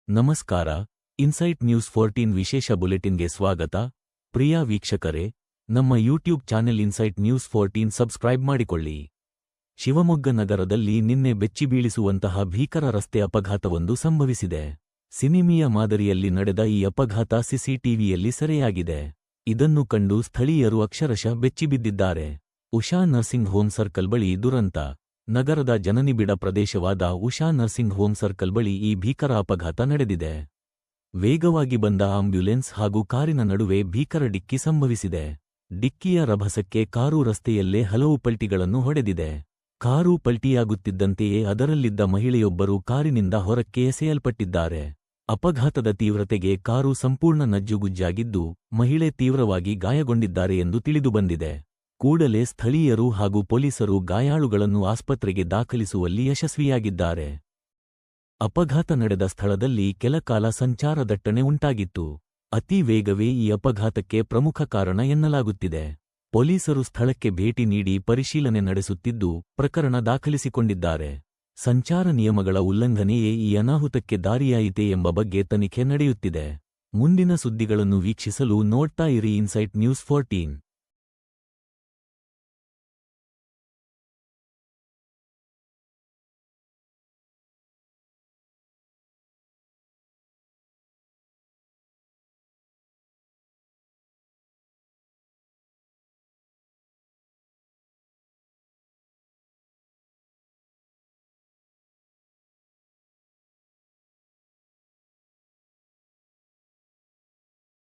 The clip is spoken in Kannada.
ನಮಸ್ಕಾರ, ಇನ್ಸೈಟ್ ನ್ಯೂಸ್ 14 ವಿಶೇಷ ಬುಲೆಟಿನ್ಗೆ ಸ್ವಾಗತ. ಪ್ರಿಯ ವೀಕ್ಷಕರೇ, ನಮ್ಮ YouTube channel insight news 14 subscribe ಮಾಡಿಕೊಳ್ಳಿ. ಶಿವಮೊಗ್ಗ ನಗರದಲ್ಲಿ ನಿನ್ನೆ ಬೆಚ್ಚಿಬೀಳಿಸುವಂತಹ ಭೀಕರ ರಸ್ತೆ ಅಪಘಾತವೊಂದು ಸಂಭವಿಸಿದೆ. ಸಿನಿಮೀಯ ಮಾದರಿಯಲ್ಲಿ ನಡೆದ ಈ ಅಪಘಾತ ಸಿಸಿಟಿವಿಯಲ್ಲಿ ಸೆರೆಯಾಗಿದೆ. ಇದನ್ನು ಕಂಡು ಸ್ಥಳೀಯರು ಅಕ್ಷರಶಃ ಬೆಚ್ಚಿಬಿದ್ದಿದ್ದಾರೆ. ಉಷಾ ನರ್ಸಿಂಗ್ ಹೋಮ್ ಸರ್ಕಲ್ ಬಳಿ ದುರಂತ. ನಗರದ ಜನನಿಬಿಡ ಪ್ರದೇಶವಾದ ಉಷಾ ನರ್ಸಿಂಗ್ ಹೋಮ್ ಸರ್ಕಲ್ ಬಳಿ ಈ ಭೀಕರ ಅಪಘಾತ ನಡೆದಿದೆ. ವೇಗವಾಗಿ ಬಂದ ಆಂಬ್ಯುಲೆನ್ಸ್ ಹಾಗೂ ಕಾರಿನ ನಡುವೆ ಭೀಕರ ಡಿಕ್ಕಿ ಸಂಭವಿಸಿದೆ. ಡಿಕ್ಕಿಯ ರಭಸಕ್ಕೆ ಕಾರು ರಸ್ತೆಯಲ್ಲೇ ಹಲವು ಪಲ್ಟಿಗಳನ್ನು ಹೊಡೆದಿದೆ. ಕಾರು ಪಲ್ಟಿಯಾಗುತ್ತಿದ್ದಂತೆಯೇ ಅದರಲ್ಲಿದ್ದ ಮಹಿಳೆಯೊಬ್ಬರು ಕಾರಿನಿಂದ ಹೊರಕ್ಕೆ ಎಸೆಯಲ್ಪಟ್ಟಿದ್ದಾರೆ. ಅಪಘಾತದ ತೀವ್ರತೆಗೆ ಕಾರು ಸಂಪೂರ್ಣ ನಜ್ಜುಗುಜ್ಜಾಗಿದ್ದು, ಮಹಿಳೆ ತೀವ್ರವಾಗಿ ಗಾಯಗೊಂಡಿದ್ದಾರೆ ಎಂದು ತಿಳಿದುಬಂದಿದೆ. ಕೂಡಲೇ ಸ್ಥಳೀಯರು ಹಾಗೂ ಪೊಲೀಸರು ಗಾಯಾಳುಗಳನ್ನು ಆಸ್ಪತ್ರೆಗೆ ದಾಖಲಿಸುವಲ್ಲಿ ಯಶಸ್ವಿಯಾಗಿದ್ದಾರೆ. ಅಪಘಾತ ನಡೆದ ಸ್ಥಳದಲ್ಲಿ ಕೆಲಕಾಲ ಸಂಚಾರ ದಟ್ಟಣೆ ಉಂಟಾಗಿತ್ತು. ಅತಿ ವೇಗವೇ ಈ ಅಪಘಾತಕ್ಕೆ ಪ್ರಮುಖ ಕಾರಣ ಎನ್ನಲಾಗುತ್ತಿದೆ. ಪೊಲೀಸರು ಸ್ಥಳಕ್ಕೆ ಭೇಟಿ ನೀಡಿ ಪರಿಶೀಲನೆ ನಡೆಸುತ್ತಿದ್ದು, ಪ್ರಕರಣ ದಾಖಲಿಸಿಕೊಂಡಿದ್ದಾರೆ. ಸಂಚಾರ ನಿಯಮಗಳ ಉಲ್ಲಂಘನೆಯೇ ಈ ಅನಾಹುತಕ್ಕೆ ದಾರಿಯಾಯಿತೆ ಎಂಬ ಬಗ್ಗೆ ತನಿಖೆ ನಡೆಯುತ್ತಿದೆ. ಮುಂದಿನ ಸುದ್ದಿಗಳನ್ನು ವೀಕ್ಷಿಸಲು ನೋಡ್ತಾ ಇರಿ ಇನ್ಸೈಟ್ ನ್ಯೂಸ್ 14.